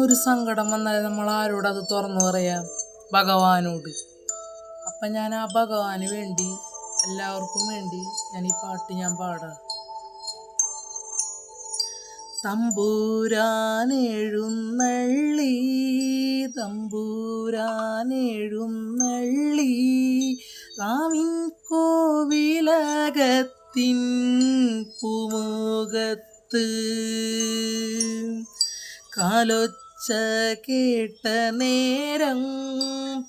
ഒരു സങ്കടം വന്നാൽ നമ്മൾ ആരോട് അത് തുറന്നു പറയാം? ഭഗവാനോട്. അപ്പം ഞാൻ ആ ഭഗവാന് വേണ്ടി, എല്ലാവർക്കും വേണ്ടി ഞാൻ ഈ പാട്ട് ഞാൻ പാടാം. തമ്പൂരാനെഴുന്നള്ളി, തമ്പൂരാനെഴുന്നള്ളി, കാവിൻ കോവിലകത്തിൻ പൂമുഖത്ത്. കാലൊച്ച കേട്ട നേരം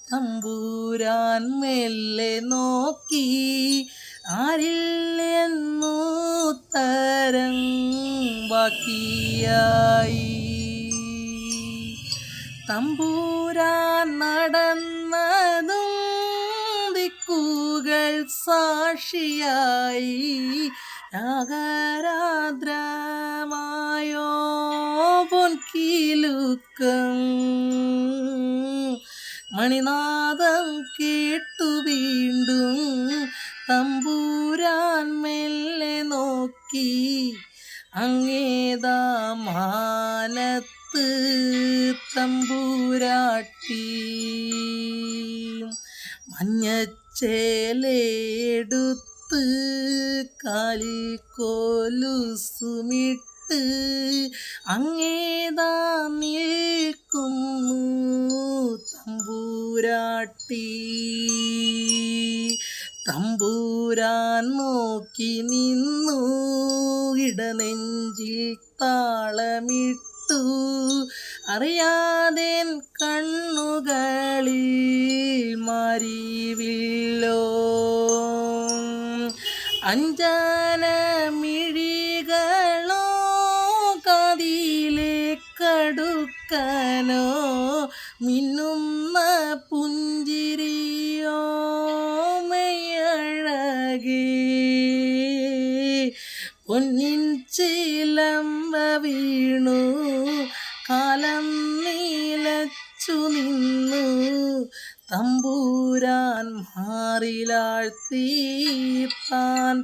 തമ്പൂരാൻ മെല്ലെ നോക്കി, ആരില്ലെന്നു തരം ബാക്കിയായി. തമ്പൂരാൻ നടന്നതും ദിക്കുകൾ സാക്ഷിയായി, രാഗരാദ്രമായോ പൊൻകിലുക്കം. മണിനാദം കേട്ടു വീണ്ടും തമ്പൂരാൻ മെല്ലെ നോക്കി, അങ്ങേതാ മാനത്ത് തമ്പൂരാട്ടി. മഞ്ഞച്ചേലെടുത്ത് കാലിൽ കോലുസുമിട്ട്, അങ്ങേതാ നിൽക്കുന്നു തമ്പൂരാട്ടി. തമ്പൂരാൻ നോക്കി നിന്നു, ഇടനെഞ്ചിൽ താളമിട്ടു, അറിയാതെ കണ്ണുകളിൽ മാരിവില്ലോ. അഞ്ജനമിഴികളോ കാതിലെ കടുക്കനോ, മിന്നുന്ന പുഞ്ചിരിയോ മെയ്യഴകേ. പൊന്നിൻ ചിലമ്പ വീണു, കാലം നീലച്ചു നിന്നു, തമ്പൂരാൻ മാറിലാഴ്ത്തി താൻ